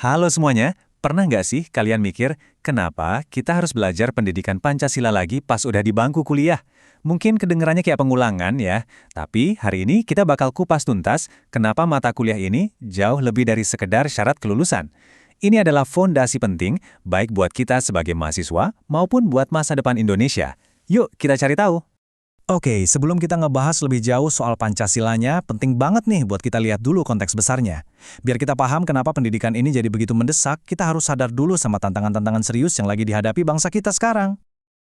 Halo semuanya, pernah nggak sih kalian mikir kenapa kita harus belajar pendidikan Pancasila lagi pas udah di bangku kuliah? Mungkin kedengarannya kayak pengulangan ya, tapi hari ini kita bakal kupas tuntas kenapa mata kuliah ini jauh lebih dari sekedar syarat kelulusan. Ini adalah fondasi penting baik buat kita sebagai mahasiswa maupun buat masa depan Indonesia. Yuk kita cari tahu. Oke, sebelum kita ngebahas lebih jauh soal Pancasilanya, penting banget nih buat kita lihat dulu konteks besarnya. Biar kita paham kenapa pendidikan ini jadi begitu mendesak, kita harus sadar dulu sama tantangan-tantangan serius yang lagi dihadapi bangsa kita sekarang.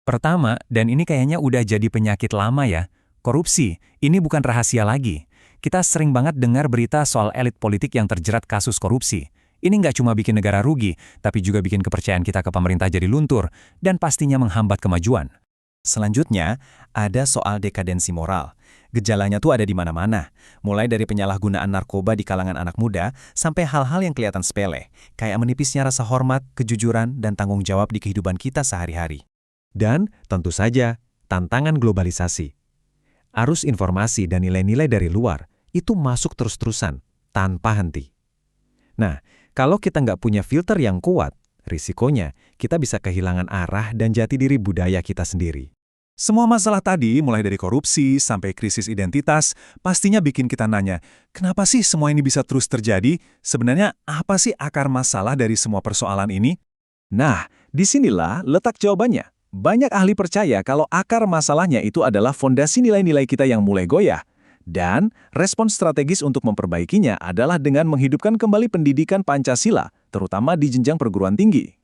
Pertama, dan ini kayaknya udah jadi penyakit lama ya, korupsi. Ini bukan rahasia lagi. Kita sering banget dengar berita soal elit politik yang terjerat kasus korupsi. Ini nggak cuma bikin negara rugi, tapi juga bikin kepercayaan kita ke pemerintah jadi luntur, dan pastinya menghambat kemajuan. Selanjutnya, ada soal dekadensi moral. Gejalanya tuh ada di mana-mana, mulai dari penyalahgunaan narkoba di kalangan anak muda sampai hal-hal yang kelihatan sepele, kayak menipisnya rasa hormat, kejujuran, dan tanggung jawab di kehidupan kita sehari-hari. Dan, tentu saja, tantangan globalisasi. Arus informasi dan nilai-nilai dari luar itu masuk terus-terusan, tanpa henti. Nah, kalau kita nggak punya filter yang kuat, risikonya kita bisa kehilangan arah dan jati diri budaya kita sendiri. Semua masalah tadi, mulai dari korupsi sampai krisis identitas, pastinya bikin kita nanya, kenapa sih semua ini bisa terus terjadi? Sebenarnya apa sih akar masalah dari semua persoalan ini? Nah, disinilah letak jawabannya. Banyak ahli percaya kalau akar masalahnya itu adalah fondasi nilai-nilai kita yang mulai goyah. Dan respon strategis untuk memperbaikinya adalah dengan menghidupkan kembali pendidikan Pancasila, terutama di jenjang perguruan tinggi.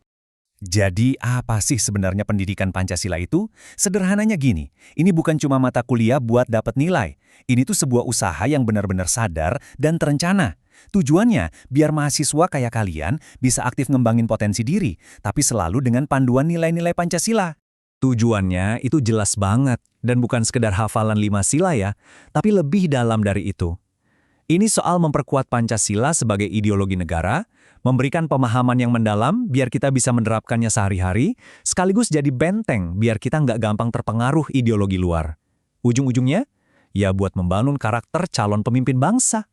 Jadi apa sih sebenarnya pendidikan Pancasila itu? Sederhananya gini, ini bukan cuma mata kuliah buat dapat nilai. Ini tuh sebuah usaha yang benar-benar sadar dan terencana. Tujuannya biar mahasiswa kayak kalian bisa aktif ngembangin potensi diri, tapi selalu dengan panduan nilai-nilai Pancasila. Tujuannya itu jelas banget, dan bukan sekedar hafalan 5 sila ya, tapi lebih dalam dari itu. Ini soal memperkuat Pancasila sebagai ideologi negara, memberikan pemahaman yang mendalam biar kita bisa menerapkannya sehari-hari, sekaligus jadi benteng biar kita nggak gampang terpengaruh ideologi luar. Ujung-ujungnya, ya buat membangun karakter calon pemimpin bangsa.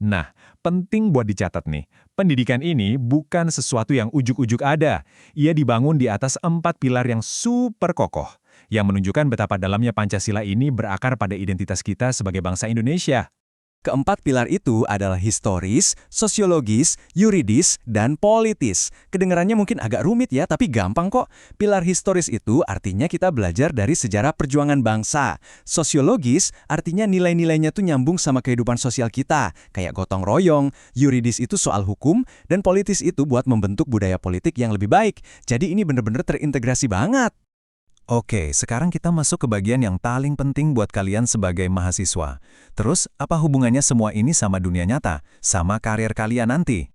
Nah, penting buat dicatat nih, pendidikan ini bukan sesuatu yang ujuk-ujuk ada. Ia dibangun di atas 4 pilar yang super kokoh, yang menunjukkan betapa dalamnya Pancasila ini berakar pada identitas kita sebagai bangsa Indonesia. Keempat pilar itu adalah historis, sosiologis, yuridis, dan politis. Kedengarannya mungkin agak rumit ya, tapi gampang kok. Pilar historis itu artinya kita belajar dari sejarah perjuangan bangsa. Sosiologis artinya nilai-nilainya tuh nyambung sama kehidupan sosial kita, kayak gotong royong. Yuridis itu soal hukum, dan politis itu buat membentuk budaya politik yang lebih baik. Jadi ini bener-bener terintegrasi banget. Oke, sekarang kita masuk ke bagian yang paling penting buat kalian sebagai mahasiswa. Terus, apa hubungannya semua ini sama dunia nyata, sama karir kalian nanti?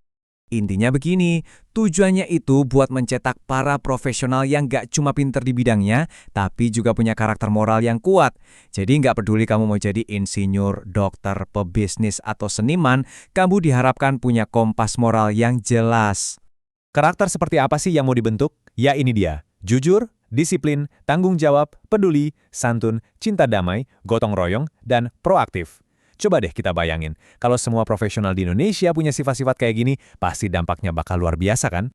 Intinya begini, tujuannya itu buat mencetak para profesional yang gak cuma pinter di bidangnya, tapi juga punya karakter moral yang kuat. Jadi gak peduli kamu mau jadi insinyur, dokter, pebisnis, atau seniman, kamu diharapkan punya kompas moral yang jelas. Karakter seperti apa sih yang mau dibentuk? Ya ini dia, jujur, disiplin, tanggung jawab, peduli, santun, cinta damai, gotong royong, dan proaktif. Coba deh kita bayangin, kalau semua profesional di Indonesia punya sifat-sifat kayak gini, pasti dampaknya bakal luar biasa kan?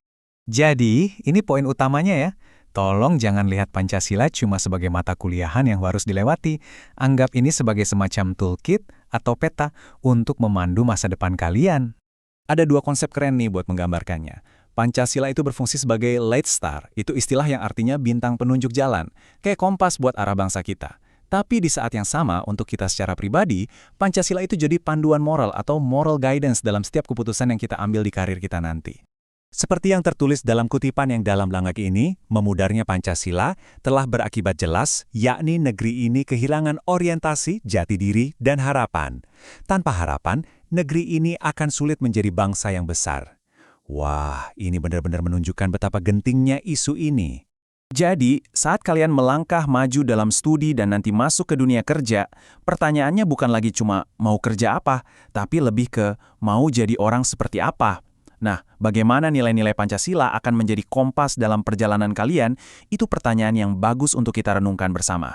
Jadi, ini poin utamanya ya. Tolong jangan lihat Pancasila cuma sebagai mata kuliahan yang harus dilewati. Anggap ini sebagai semacam toolkit atau peta untuk memandu masa depan kalian. Ada 2 konsep keren nih buat menggambarkannya. Pancasila itu berfungsi sebagai light star, itu istilah yang artinya bintang penunjuk jalan, kayak kompas buat arah bangsa kita. Tapi di saat yang sama, untuk kita secara pribadi, Pancasila itu jadi panduan moral atau moral guidance dalam setiap keputusan yang kita ambil di karir kita nanti. Seperti yang tertulis dalam kutipan yang dalam langak ini, memudarnya Pancasila telah berakibat jelas, yakni negeri ini kehilangan orientasi, jati diri, dan harapan. Tanpa harapan, negeri ini akan sulit menjadi bangsa yang besar. Wah, ini benar-benar menunjukkan betapa gentingnya isu ini. Jadi, saat kalian melangkah maju dalam studi dan nanti masuk ke dunia kerja, pertanyaannya bukan lagi cuma mau kerja apa, tapi lebih ke mau jadi orang seperti apa. Nah, bagaimana nilai-nilai Pancasila akan menjadi kompas dalam perjalanan kalian, itu pertanyaan yang bagus untuk kita renungkan bersama.